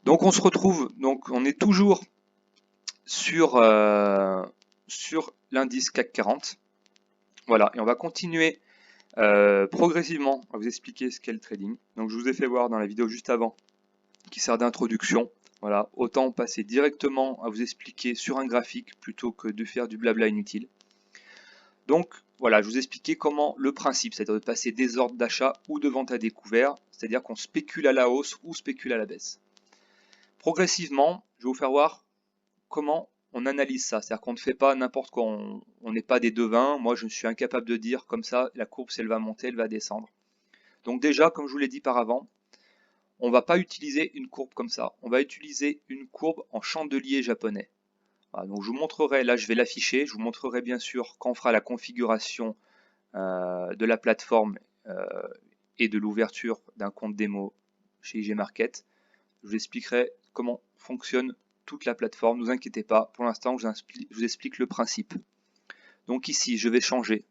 Donc on se retrouve, donc on est toujours sur, sur l'indice CAC 40. Voilà, et on va continuer progressivement à vous expliquer ce qu'est le trading. Donc je vous ai fait voir dans la vidéo juste avant, qui sert d'introduction. Voilà, autant passer directement à vous expliquer sur un graphique plutôt que de faire du blabla inutile. Donc voilà, je vous ai expliqué comment le principe, c'est-à-dire de passer des ordres d'achat ou de vente à découvert, c'est-à-dire qu'on spécule à la hausse ou spécule à la baisse. Progressivement, je vais vous faire voir comment on analyse ça, c'est-à-dire qu'on ne fait pas n'importe quoi, on n'est pas des devins. Moi je suis incapable de dire comme ça, la courbe si elle va monter, elle va descendre. Donc déjà, comme je vous l'ai dit par avant, on ne va pas utiliser une courbe comme ça, on va utiliser une courbe en chandelier japonais. Voilà, donc je vous montrerai, là je vais l'afficher, je vous montrerai bien sûr quand on fera la configuration de la plateforme et de l'ouverture d'un compte démo chez IG Market. Je vous expliquerai comment fonctionne toute la plateforme, ne vous inquiétez pas, pour l'instant je vous explique le principe. Donc ici je vais changer,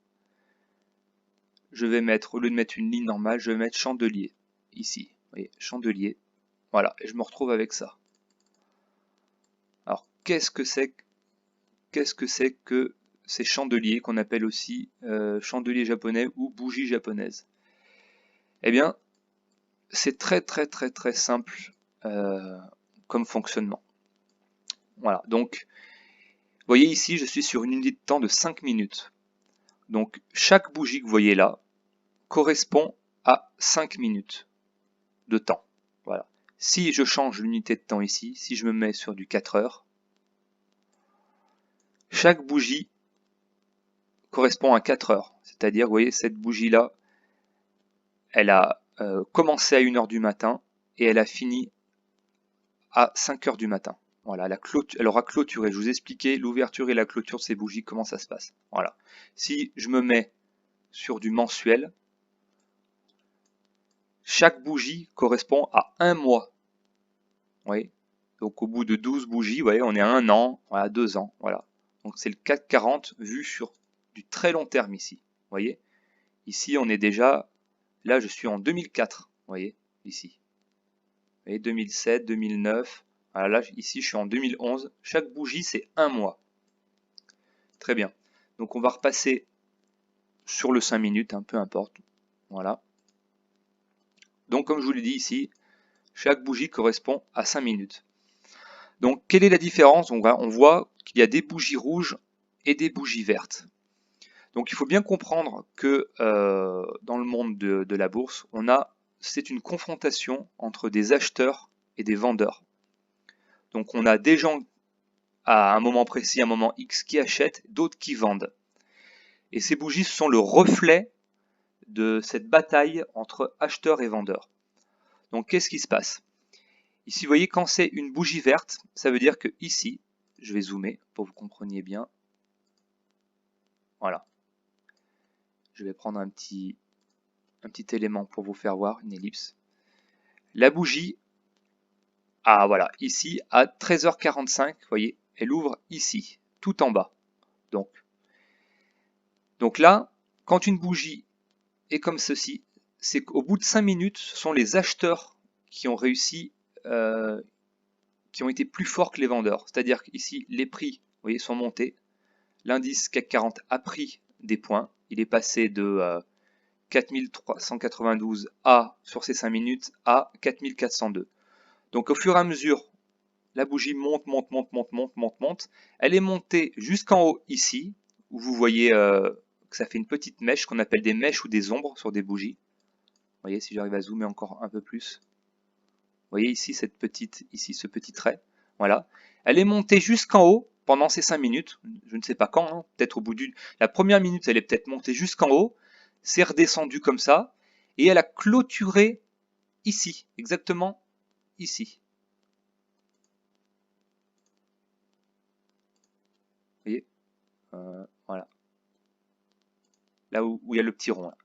je vais mettre, au lieu de mettre une ligne normale, je vais mettre chandelier, ici, vous voyez, chandelier, voilà, et je me retrouve avec ça. Alors qu'est-ce que c'est que ces chandeliers qu'on appelle aussi chandeliers japonais ou bougies japonaises? Eh bien, c'est très simple comme fonctionnement. Voilà, donc vous voyez ici, je suis sur une unité de temps de 5 minutes. Donc chaque bougie que vous voyez là correspond à 5 minutes de temps. Voilà. Si je change l'unité de temps ici, si je me mets sur du 4 heures, chaque bougie correspond à 4 heures. C'est-à-dire, vous voyez, cette bougie-là, elle a commencé à 1 heure du matin et elle a fini à 5 heures du matin. Voilà, elle aura clôturé. Je vous ai expliqué l'ouverture et la clôture de ces bougies, comment ça se passe. Voilà. Si je me mets sur du mensuel, chaque bougie correspond à 1 mois. Vous voyez, donc au bout de 12 bougies, vous voyez, on est à 1 an, voilà, 2 ans. Voilà. Donc c'est le CAC 40 vu sur du très long terme ici. Vous voyez, ici on est déjà, là je suis en 2004. Vous voyez, ici. Vous voyez, 2007, 2009. Voilà, là, ici je suis en 2011. Chaque bougie c'est 1 mois. Très bien. Donc on va repasser sur le 5 minutes, hein, peu importe. Voilà. Donc comme je vous l'ai dit ici, chaque bougie correspond à 5 minutes. Donc quelle est la différence? On voit qu'il y a des bougies rouges et des bougies vertes. Donc il faut bien comprendre que dans le monde de la bourse, c'est une confrontation entre des acheteurs et des vendeurs. Donc on a des gens à un moment précis, à un moment X qui achètent, d'autres qui vendent. Et ces bougies sont le reflet de cette bataille entre acheteurs et vendeurs. Donc qu'est-ce qui se passe? Ici, vous voyez, quand c'est une bougie verte, ça veut dire que ici, je vais zoomer pour que vous compreniez bien. Voilà. Je vais prendre un petit élément pour vous faire voir, une ellipse. La bougie, voilà, ici, à 13h45, vous voyez, elle ouvre ici, tout en bas. Donc là, quand une bougie est comme ceci, c'est qu'au bout de 5 minutes, ce sont les acheteurs qui ont réussi, qui ont été plus forts que les vendeurs. C'est-à-dire qu'ici, les prix, vous voyez, sont montés. L'indice CAC 40 a pris des points. Il est passé de 4392 sur ces 5 minutes à 4402. Donc au fur et à mesure, la bougie monte. Elle est montée jusqu'en haut ici, où vous voyez que ça fait une petite mèche qu'on appelle des mèches ou des ombres sur des bougies. Vous voyez, si j'arrive à zoomer encore un peu plus. Vous voyez ici ce petit trait. Voilà. Elle est montée jusqu'en haut pendant ces 5 minutes. Je ne sais pas quand, hein, peut-être au bout la première minute, elle est peut-être montée jusqu'en haut. C'est redescendu comme ça. Et elle a clôturé ici, exactement ici. Vous voyez, voilà. Là où il y a le petit rond. Là.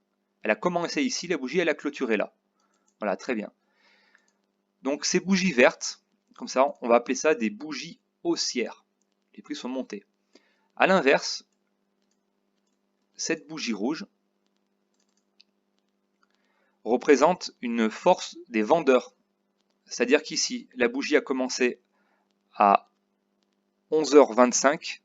Elle a commencé ici, la bougie, elle a clôturé là. Voilà, très bien. Donc ces bougies vertes, comme ça, on va appeler ça des bougies haussières. Les prix sont montés. A l'inverse, cette bougie rouge représente une force des vendeurs. C'est-à-dire qu'ici, la bougie a commencé à 11h25,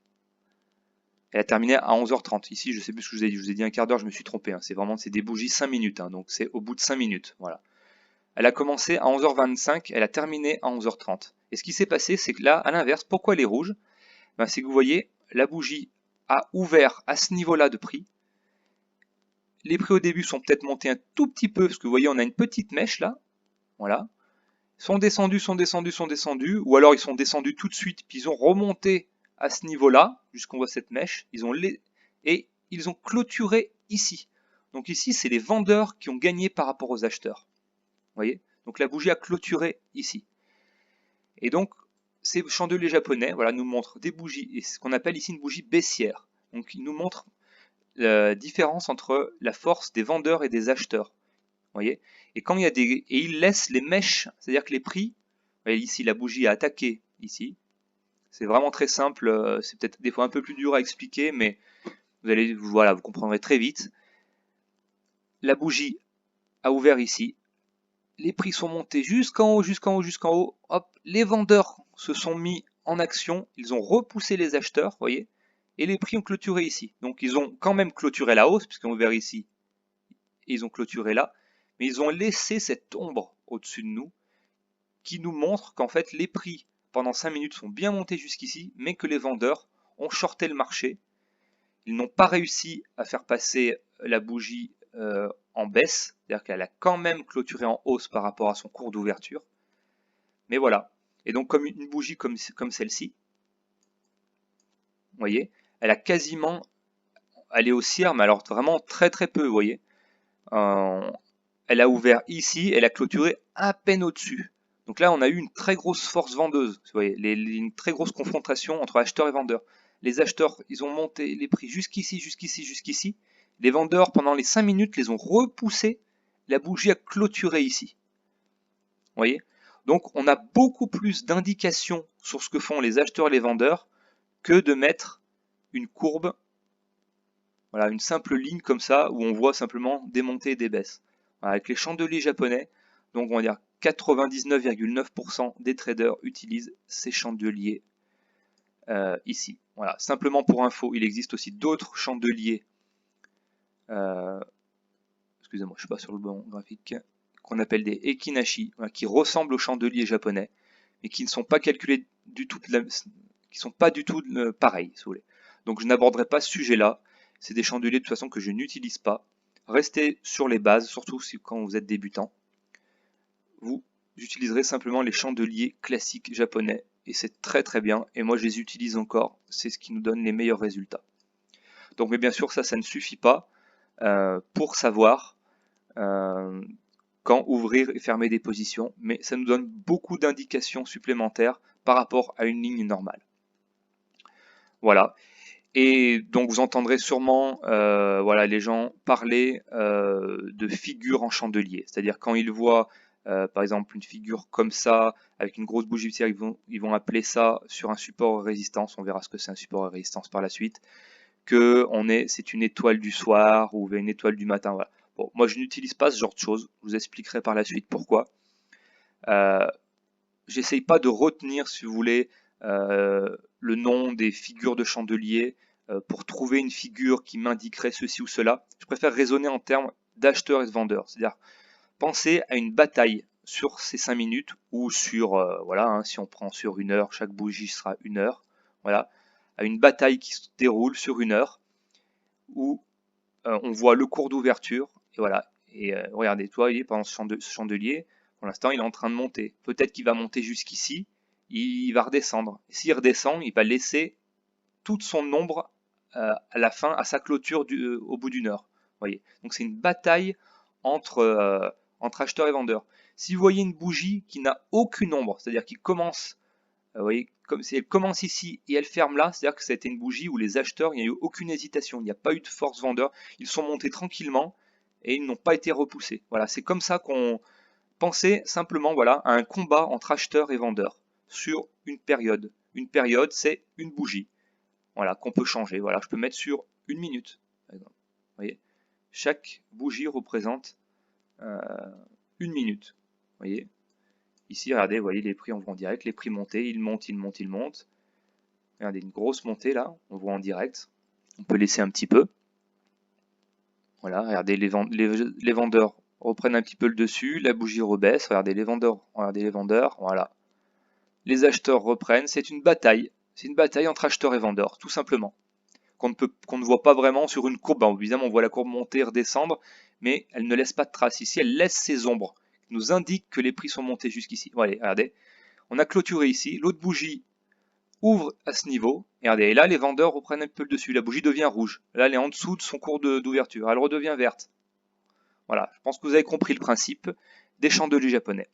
elle a terminé à 11h30. Ici, je ne sais plus ce que je vous ai dit un quart d'heure, je me suis trompé. Hein. C'est des bougies 5 minutes, hein. Donc c'est au bout de 5 minutes. Voilà. Elle a commencé à 11h25, elle a terminé à 11h30. Et ce qui s'est passé, c'est que là, à l'inverse, pourquoi elle est rouge? Ben, c'est que vous voyez, la bougie a ouvert à ce niveau-là de prix. Les prix au début sont peut-être montés un tout petit peu, parce que vous voyez, on a une petite mèche là. Voilà. Sont descendus, ou alors ils sont descendus tout de suite, puis ils ont remonté à ce niveau-là, jusqu'on voit cette mèche, et ils ont clôturé ici. Donc ici, c'est les vendeurs qui ont gagné par rapport aux acheteurs. Vous voyez? Donc la bougie a clôturé ici. Et donc, ces chandeliers japonais, voilà, nous montrent des bougies, et ce qu'on appelle ici une bougie baissière. Donc ils nous montrent la différence entre la force des vendeurs et des acheteurs. Voyez, et quand il y a des et il laisse les mèches, c'est-à-dire que les prix, vous voyez ici la bougie a attaqué ici. C'est vraiment très simple, c'est peut-être des fois un peu plus dur à expliquer, mais voilà, vous comprendrez très vite. La bougie a ouvert ici, les prix sont montés jusqu'en haut, jusqu'en haut, jusqu'en haut. Hop, les vendeurs se sont mis en action, ils ont repoussé les acheteurs, voyez, et les prix ont clôturé ici. Donc ils ont quand même clôturé la hausse, puisqu'ils ont ouvert ici, et ils ont clôturé là, mais ils ont laissé cette ombre au-dessus de nous, qui nous montre qu'en fait les prix pendant 5 minutes sont bien montés jusqu'ici, mais que les vendeurs ont shorté le marché. Ils n'ont pas réussi à faire passer la bougie en baisse, c'est-à-dire qu'elle a quand même clôturé en hausse par rapport à son cours d'ouverture. Mais voilà. Et donc comme une bougie comme celle-ci, vous voyez, elle a quasiment, elle est haussière, mais alors vraiment très très peu, vous voyez. Elle a ouvert ici, elle a clôturé à peine au-dessus. Donc là, on a eu une très grosse force vendeuse, vous voyez, une très grosse confrontation entre acheteurs et vendeurs. Les acheteurs, ils ont monté les prix jusqu'ici, jusqu'ici, jusqu'ici. Les vendeurs, pendant les 5 minutes, les ont repoussés. La bougie a clôturé ici. Vous voyez? Donc, on a beaucoup plus d'indications sur ce que font les acheteurs et les vendeurs que de mettre une courbe, voilà, une simple ligne comme ça, où on voit simplement des montées et des baisses. Voilà, avec les chandeliers japonais, donc on va dire 99,9% des traders utilisent ces chandeliers ici. Voilà, simplement pour info, il existe aussi d'autres chandeliers, excusez-moi, je ne suis pas sur le bon graphique, qu'on appelle des ekinashi, voilà, qui ressemblent aux chandeliers japonais, mais qui ne sont pas calculés du tout, qui sont pas du tout pareils, si vous voulez. Donc je n'aborderai pas ce sujet-là. C'est des chandeliers de toute façon que je n'utilise pas. Restez sur les bases, surtout quand vous êtes débutant. Vous utiliserez simplement les chandeliers classiques japonais et c'est très très bien. Et moi je les utilise encore. C'est ce qui nous donne les meilleurs résultats. Donc, mais bien sûr, ça ne suffit pas pour savoir quand ouvrir et fermer des positions, mais ça nous donne beaucoup d'indications supplémentaires par rapport à une ligne normale. Voilà. Et donc vous entendrez sûrement voilà, les gens parler de figures en chandelier. C'est-à-dire quand ils voient par exemple une figure comme ça, avec une grosse bougie vitière, ils vont appeler ça sur un support résistance. On verra ce que c'est un support résistance par la suite. Que c'est une étoile du soir ou une étoile du matin. Voilà. Bon, moi je n'utilise pas ce genre de choses. Je vous expliquerai par la suite pourquoi. J'essaye pas de retenir, si vous voulez, le nom des figures de chandelier pour trouver une figure qui m'indiquerait ceci ou cela. Je préfère raisonner en termes d'acheteurs et de vendeurs. C'est-à-dire, pensez à une bataille sur ces 5 minutes ou sur, voilà, hein, si on prend sur 1 heure, chaque bougie sera 1 heure. Voilà, à une bataille qui se déroule sur 1 heure où on voit le cours d'ouverture. Et voilà, et regardez, toi, il est pendant ce chandelier. Pour l'instant, il est en train de monter. Peut-être qu'il va monter jusqu'ici, il va redescendre. S'il redescend, il va laisser toute son ombre à la fin, à sa clôture au bout d'1 heure. Voyez. Donc c'est une bataille entre acheteurs et vendeurs. Si vous voyez une bougie qui n'a aucune ombre, c'est-à-dire qui commence, vous voyez, comme si elle commence ici et elle ferme là, c'est-à-dire que c'était une bougie où les acheteurs, il n'y a eu aucune hésitation, il n'y a pas eu de force vendeur, ils sont montés tranquillement et ils n'ont pas été repoussés. Voilà, c'est comme ça qu'on pensait simplement, voilà, à un combat entre acheteurs et vendeurs sur une période. Une période, c'est une bougie, voilà, qu'on peut changer. Voilà, je peux mettre sur 1 minute, par exemple. Vous voyez, chaque bougie représente 1 minute. Vous voyez, Ici, regardez, vous voyez les prix, on voit en direct, les prix montés, ils montent, ils montent, ils montent. Regardez, une grosse montée là, on voit en direct. On peut laisser un petit peu. Voilà, regardez, les vendeurs reprennent un petit peu le dessus, la bougie rebaisse, regardez les vendeurs, voilà. Les acheteurs reprennent, c'est une bataille entre acheteurs et vendeurs, tout simplement. Qu'on ne voit pas vraiment sur une courbe. Alors, évidemment, on voit la courbe monter, redescendre, mais elle ne laisse pas de trace. Ici, elle laisse ses ombres, qui nous indiquent que les prix sont montés jusqu'ici. Voilà, regardez, on a clôturé ici, l'autre bougie ouvre à ce niveau, et regardez, et là, les vendeurs reprennent un peu le dessus, la bougie devient rouge. Là, elle est en dessous de son cours d'ouverture, elle redevient verte. Voilà, je pense que vous avez compris le principe des chandeliers japonais.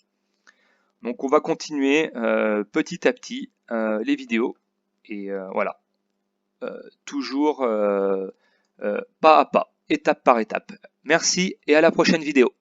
Donc on va continuer petit à petit les vidéos, et voilà, toujours pas à pas, étape par étape. Merci et à la prochaine vidéo.